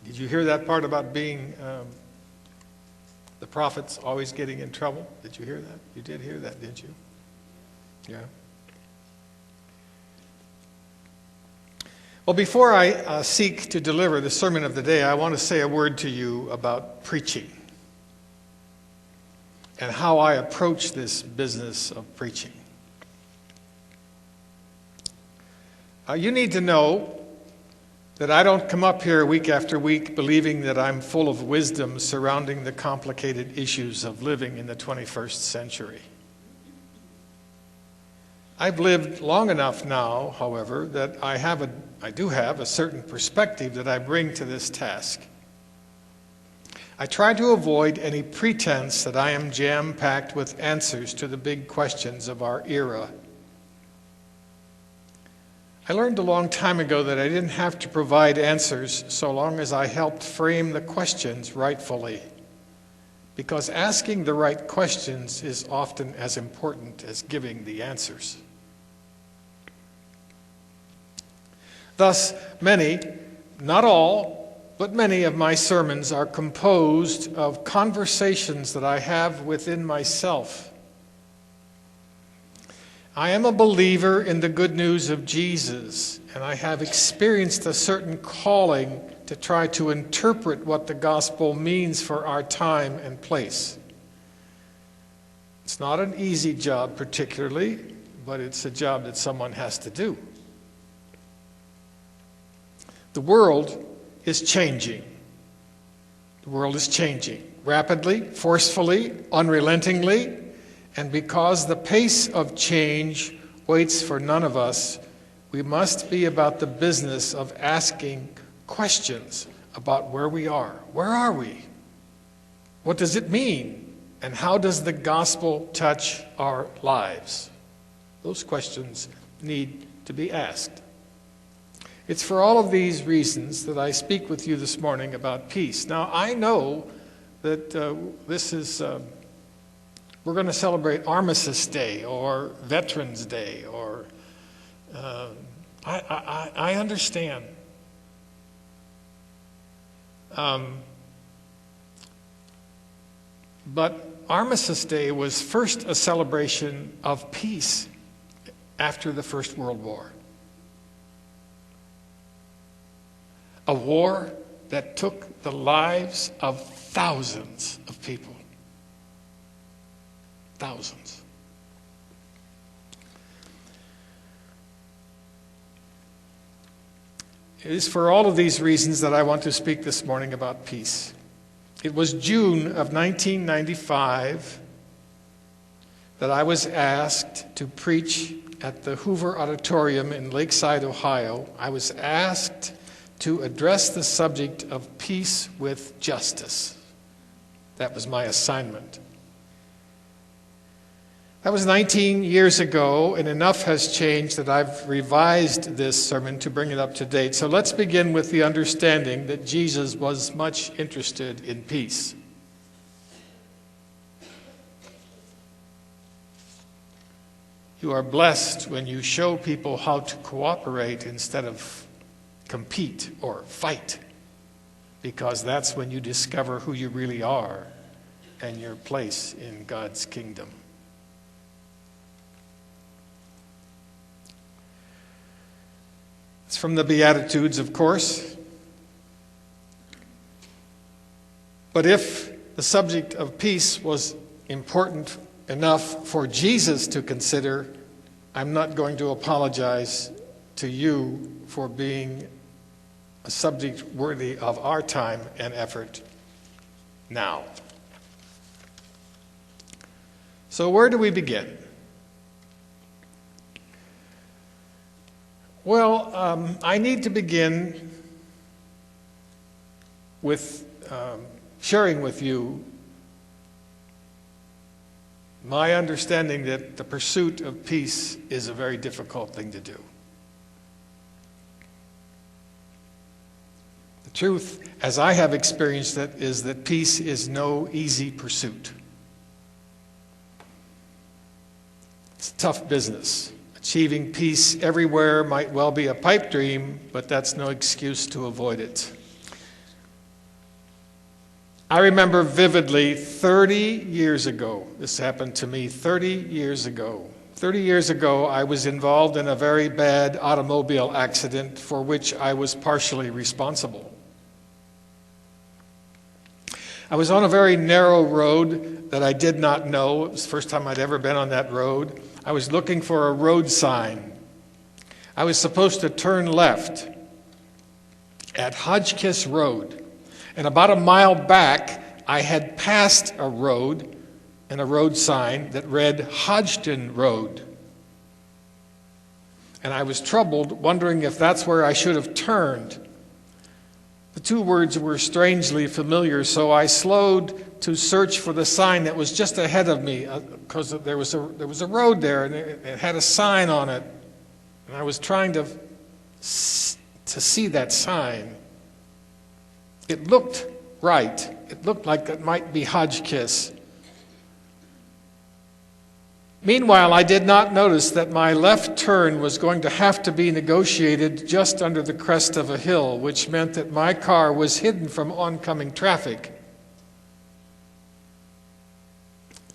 Did you hear that part about being the prophets always getting in trouble? Did you hear that? You did hear that, didn't you? Yeah. Well, before I seek to deliver the sermon of the day, I want to say a word to you about preaching and how I approach this business of preaching. You need to know that I don't come up here week after week believing that I'm full of wisdom surrounding the complicated issues of living in the 21st century. I've lived long enough now, however, that I do have a certain perspective that I bring to this task. I try to avoid any pretense that I am jam-packed with answers to the big questions of our era. I learned a long time ago that I didn't have to provide answers so long as I helped frame the questions rightfully, because asking the right questions is often as important as giving the answers. Thus, many, not all, but many of my sermons are composed of conversations that I have within myself. I am a believer in the good news of Jesus, and I have experienced a certain calling to try to interpret what the gospel means for our time and place. It's not an easy job particularly, but it's a job that someone has to do. The world is changing. The world is changing rapidly, forcefully, unrelentingly. And because the pace of change waits for none of us, we must be about the business of asking questions about where we are. Where are we? What does it mean? And how does the gospel touch our lives? Those questions need to be asked. It's for all of these reasons that I speak with you this morning about peace. Now, I know that this is... we're going to celebrate Armistice Day or Veterans Day, or I understand. But Armistice Day was first a celebration of peace after the First World War. A war that took the lives of thousands of people. Thousands. It is for all of these reasons that I want to speak this morning about peace. It was June of 1995 that I was asked to preach at the Hoover Auditorium in Lakeside, Ohio. I was asked to address the subject of peace with justice. That was my assignment. That was 19 years ago, and enough has changed that I've revised this sermon to bring it up to date. So let's begin with the understanding that Jesus was much interested in peace. You are blessed when you show people how to cooperate instead of compete or fight, because that's when you discover who you really are and your place in God's kingdom. It's from the Beatitudes, of course. But if the subject of peace was important enough for Jesus to consider, I'm not going to apologize to you for being a subject worthy of our time and effort now. So where do we begin? Well, I need to begin with sharing with you my understanding that the pursuit of peace is a very difficult thing to do. The truth, as I have experienced it, is that peace is no easy pursuit. It's a tough business. Achieving peace everywhere might well be a pipe dream, but that's no excuse to avoid it. I remember vividly 30 years ago, this happened to me 30 years ago. 30 years ago, I was involved in a very bad automobile accident for which I was partially responsible. I was on a very narrow road that I did not know. It was the first time I'd ever been on that road. I was looking for a road sign. I was supposed to turn left at Hodgkiss Road. And about a mile back, I had passed a road and a road sign that read Hodgton Road. And I was troubled, wondering if that's where I should have turned. The two words were strangely familiar, so I slowed to search for the sign that was just ahead of me, because there was a road there, and it had a sign on it. And I was trying to see that sign. It looked right. It looked like it might be Hodgkiss. Meanwhile, I did not notice that my left turn was going to have to be negotiated just under the crest of a hill, which meant that my car was hidden from oncoming traffic.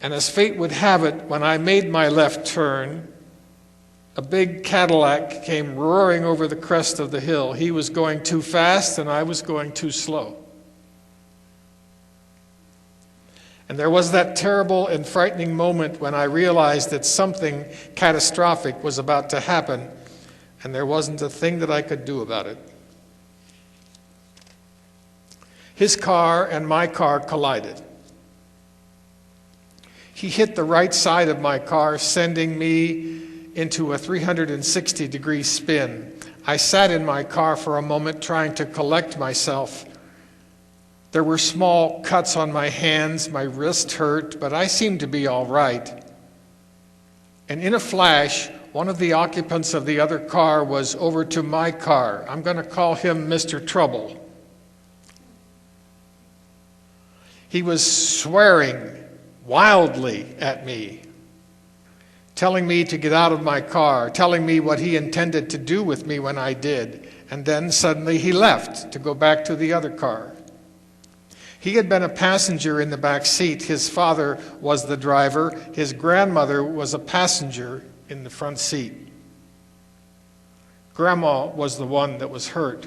And as fate would have it, when I made my left turn, a big Cadillac came roaring over the crest of the hill. He was going too fast, and I was going too slow. And there was that terrible and frightening moment when I realized that something catastrophic was about to happen, and there wasn't a thing that I could do about it. His car and my car collided. He hit the right side of my car, sending me into a 360-degree spin. I sat in my car for a moment trying to collect myself. There were small cuts on my hands, my wrist hurt, but I seemed to be all right. And in a flash, one of the occupants of the other car was over to my car. I'm going to call him Mr. Trouble. He was swearing wildly at me, telling me to get out of my car, telling me what he intended to do with me when I did. And then suddenly he left to go back to the other car. He had been a passenger in the back seat. His father was the driver. His grandmother was a passenger in the front seat. Grandma was the one that was hurt.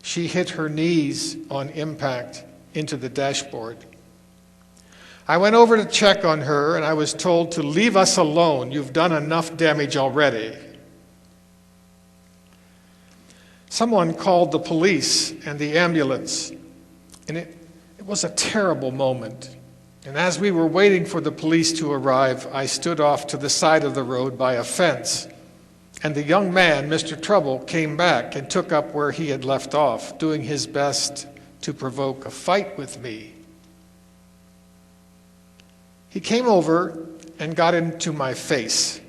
She hit her knees on impact into the dashboard. I went over to check on her, and I was told to leave us alone. You've done enough damage already. Someone called the police and the ambulance, and it was a terrible moment. And as we were waiting for the police to arrive, I stood off to the side of the road by a fence, and the young man, Mr. Trouble, came back and took up where he had left off, doing his best to provoke a fight with me. He came over and got into my face.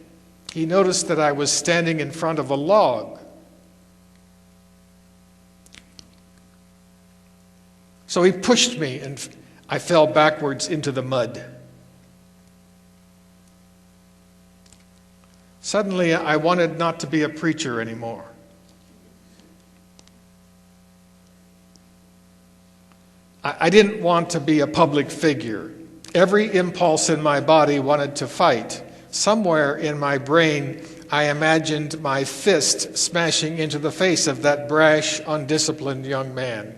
He noticed that I was standing in front of a log. So he pushed me, and I fell backwards into the mud. Suddenly, I wanted not to be a preacher anymore. I didn't want to be a public figure. Every impulse in my body wanted to fight. Somewhere in my brain, I imagined my fist smashing into the face of that brash, undisciplined young man.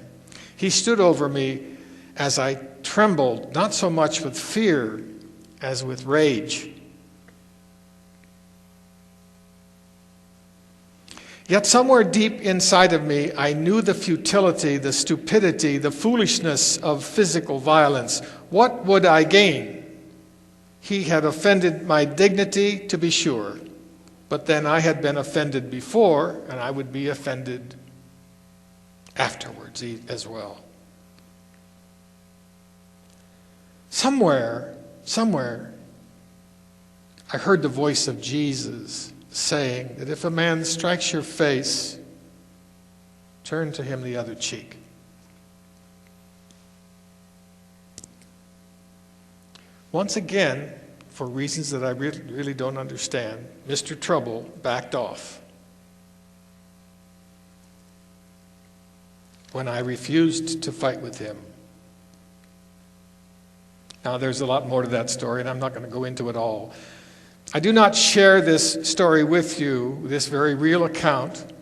He stood over me as I trembled, not so much with fear as with rage. Yet somewhere deep inside of me, I knew the futility, the stupidity, the foolishness of physical violence. What would I gain? He had offended my dignity, to be sure, but then I had been offended before, and I would be offended afterwards as well. Somewhere, I heard the voice of Jesus saying that if a man strikes your face, turn to him the other cheek. Once again, for reasons that I really don't understand, Mr. Trouble backed off. When I refused to fight with him, Now, there's a lot more to that story, and I'm not going to go into it all. I do not share this story with you, this very real account,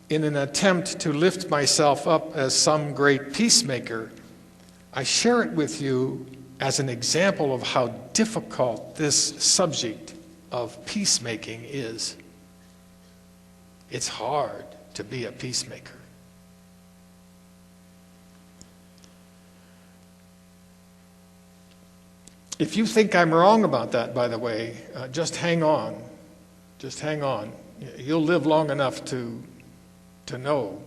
in an attempt to lift myself up as some great peacemaker. I share it with you as an example of how difficult this subject of peacemaking is. It's hard to be a peacemaker. If you think I'm wrong about that, by the way, just hang on. Just hang on. You'll live long enough to know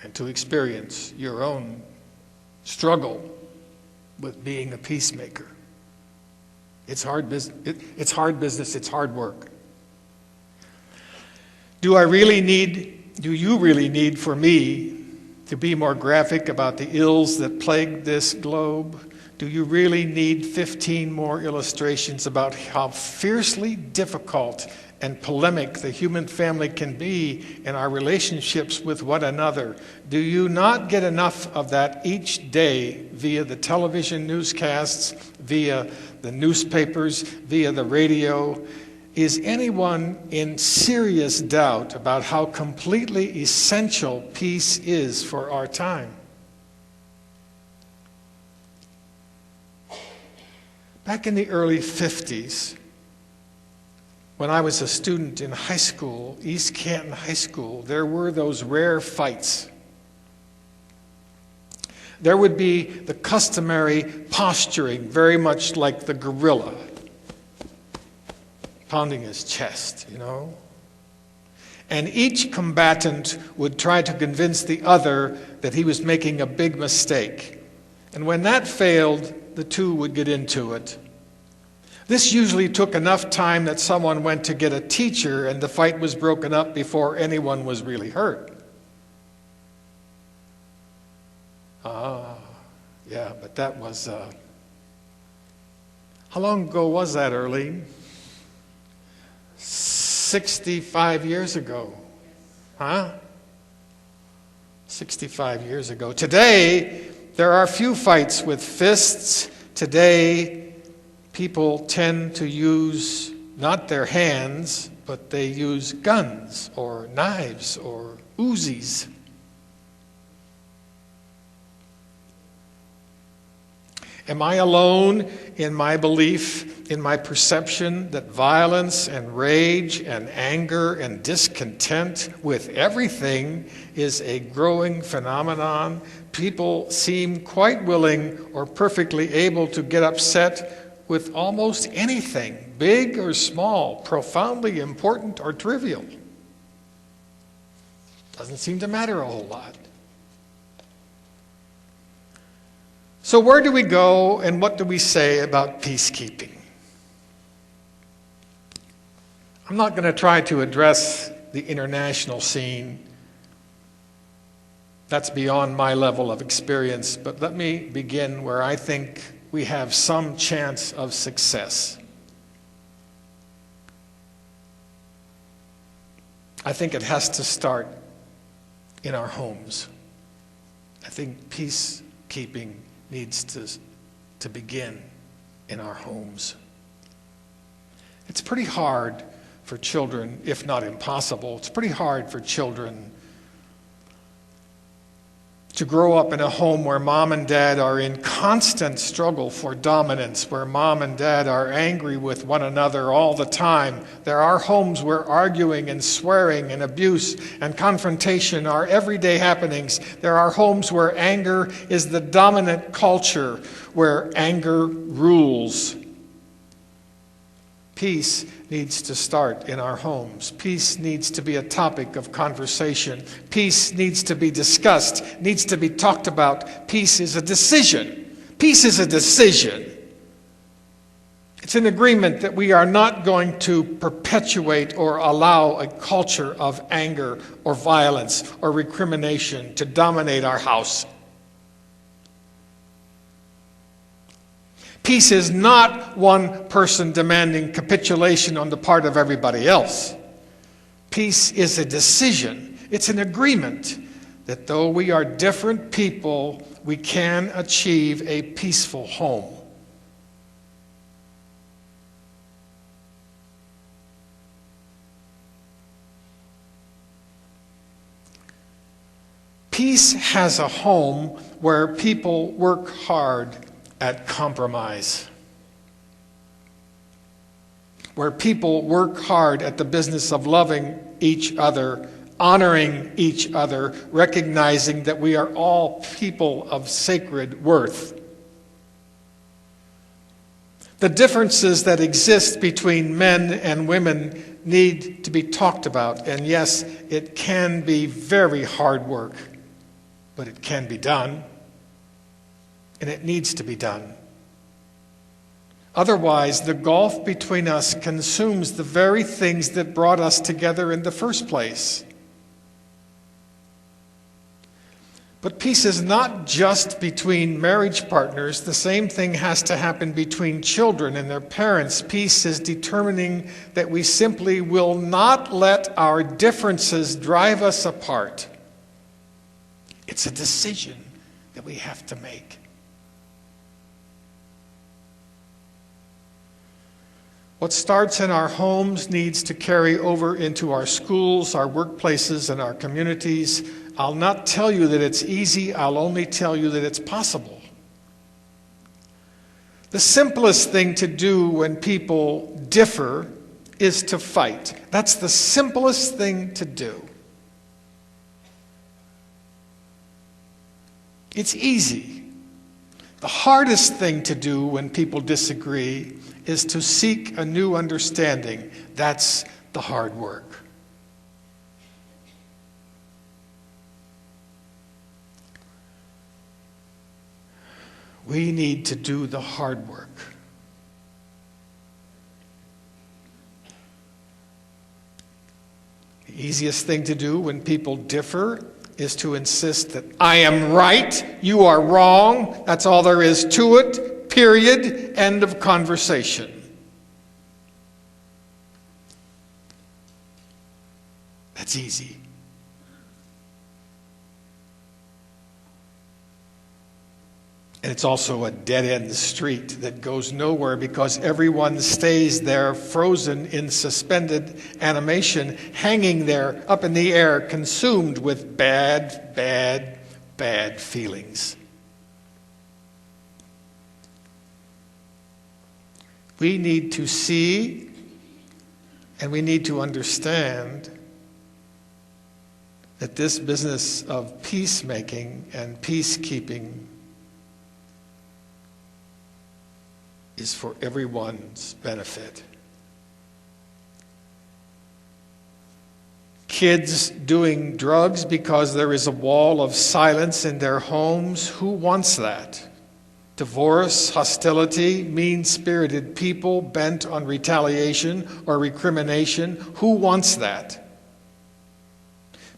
and to experience your own struggle with being a peacemaker. It's hard business. It's hard business. It's hard work. Do you really need for me to be more graphic about the ills that plague this globe? Do you really need 15 more illustrations about how fiercely difficult and polemic the human family can be in our relationships with one another? Do you not get enough of that each day via the television newscasts, via the newspapers, via the radio? Is anyone in serious doubt about how completely essential peace is for our time? Back in the early 50s, when I was a student in high school, East Canton High School, there were those rare fights. There would be the customary posturing, very much like the gorilla, pounding his chest, And each combatant would try to convince the other that he was making a big mistake. And when that failed, the two would get into it. This usually took enough time that someone went to get a teacher and the fight was broken up before anyone was really hurt. Yeah, but that was... How long ago was that, Earlene? 65 years ago. 65 years ago. Today, there are few fights with fists. Today, people tend to use not their hands, but they use guns or knives or Uzis. Am I alone in my belief, in my perception that violence and rage and anger and discontent with everything is a growing phenomenon? People seem quite willing or perfectly able to get upset with almost anything, big or small, profoundly important or trivial. Doesn't seem to matter a whole lot. So where do we go and what do we say about peacekeeping? I'm not going to try to address the international scene. That's beyond my level of experience, but let me begin where I think we have some chance of success. I think it has to start in our homes. I think peacekeeping needs to begin in our homes. It's pretty hard for children, if not impossible, it's pretty hard for children to grow up in a home where mom and dad are in constant struggle for dominance, where mom and dad are angry with one another all the time. There are homes where arguing and swearing and abuse and confrontation are everyday happenings. There are homes where anger is the dominant culture, where anger rules. Peace needs to start in our homes. Peace needs to be a topic of conversation. Peace needs to be discussed, needs to be talked about. Peace is a decision. Peace is a decision. It's an agreement that we are not going to perpetuate or allow a culture of anger or violence or recrimination to dominate our house. Peace is not one person demanding capitulation on the part of everybody else. Peace is a decision. It's an agreement that though we are different people, we can achieve a peaceful home. Peace has a home where people work hard at compromise, where people work hard at the business of loving each other, honoring each other, recognizing that we are all people of sacred worth. The differences that exist between men and women need to be talked about, and yes, it can be very hard work, but it can be done, and it needs to be done. Otherwise, the gulf between us consumes the very things that brought us together in the first place. But peace is not just between marriage partners. The same thing has to happen between children and their parents. Peace is determining that we simply will not let our differences drive us apart. It's a decision that we have to make. What starts in our homes needs to carry over into our schools, our workplaces, and our communities. I'll not tell you that it's easy, I'll only tell you that it's possible. The simplest thing to do when people differ is to fight. That's the simplest thing to do. It's easy. The hardest thing to do when people disagree is to seek a new understanding. That's the hard work. We need to do the hard work. The easiest thing to do when people differ is to insist that I am right, you are wrong, that's all there is to it, period, end of conversation. That's easy. And it's also a dead-end street that goes nowhere because everyone stays there frozen in suspended animation, hanging there up in the air, consumed with bad, bad, bad feelings. We need to see and we need to understand that this business of peacemaking and peacekeeping is for everyone's benefit. Kids doing drugs because there is a wall of silence in their homes, who wants that? Divorce, hostility, mean-spirited people bent on retaliation or recrimination, who wants that?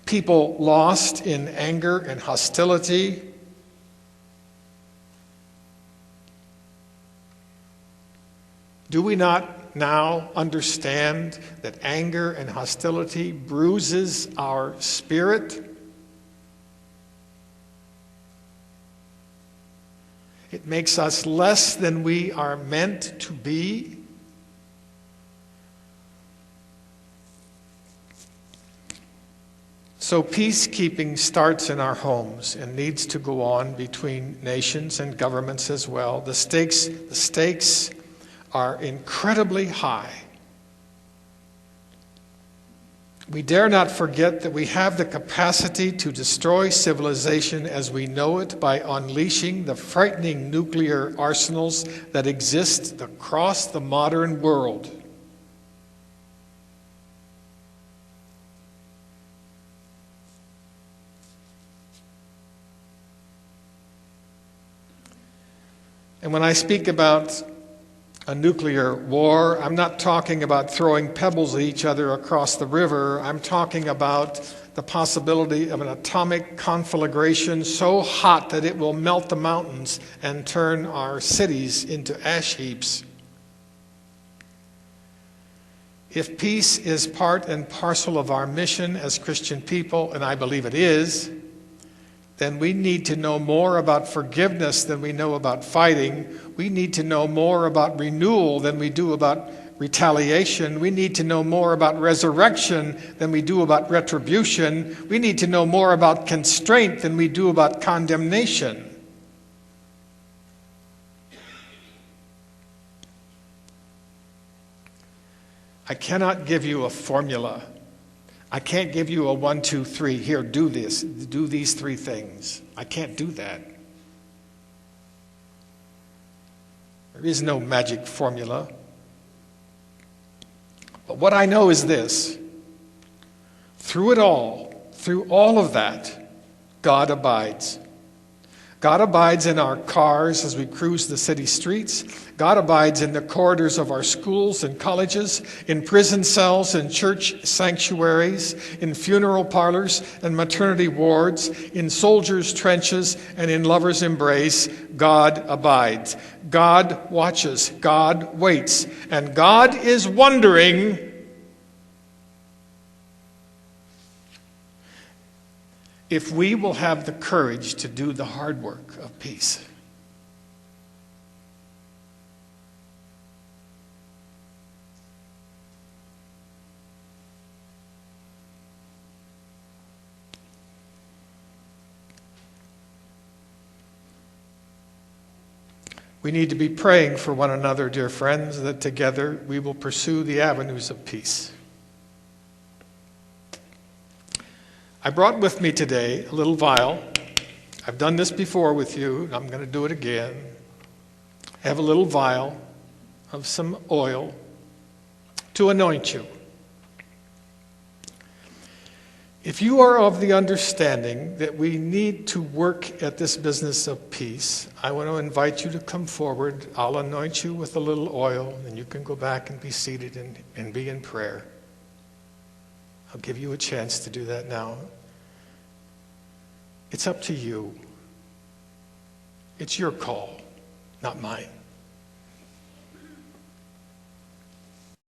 People lost in anger and hostility. Do we not now understand that anger and hostility bruises our spirit? It makes us less than we are meant to be. So peacekeeping starts in our homes and needs to go on between nations and governments as well. The stakes are incredibly high. We dare not forget that we have the capacity to destroy civilization as we know it by unleashing the frightening nuclear arsenals that exist across the modern world. And when I speak about a nuclear war, I'm not talking about throwing pebbles at each other across the river. I'm talking about the possibility of an atomic conflagration so hot that it will melt the mountains and turn our cities into ash heaps. If peace is part and parcel of our mission as Christian people, and I believe it is, then we need to know more about forgiveness than we know about fighting. We need to know more about renewal than we do about retaliation. We need to know more about resurrection than we do about retribution. We need to know more about constraint than we do about condemnation. I cannot give you a formula. I can't give you a 1, 2, 3. Here, do this. Do these 3 things. I can't do that. There is no magic formula. But what I know is this. Through it all, through all of that, God abides. God abides in our cars as we cruise the city streets. God abides in the corridors of our schools and colleges, in prison cells and church sanctuaries, in funeral parlors and maternity wards, in soldiers' trenches and in lovers' embrace. God abides. God watches. God waits. And God is wondering if we will have the courage to do the hard work of peace. We need to be praying for one another, dear friends, that together we will pursue the avenues of peace. I brought with me today a little vial. I've done this before with you, and I'm going to do it again. I have a little vial of some oil to anoint you. If you are of the understanding that we need to work at this business of peace, I want to invite you to come forward. I'll anoint you with a little oil, and you can go back and be seated and be in prayer. I'll give you a chance to do that now. It's up to you. It's your call, not mine.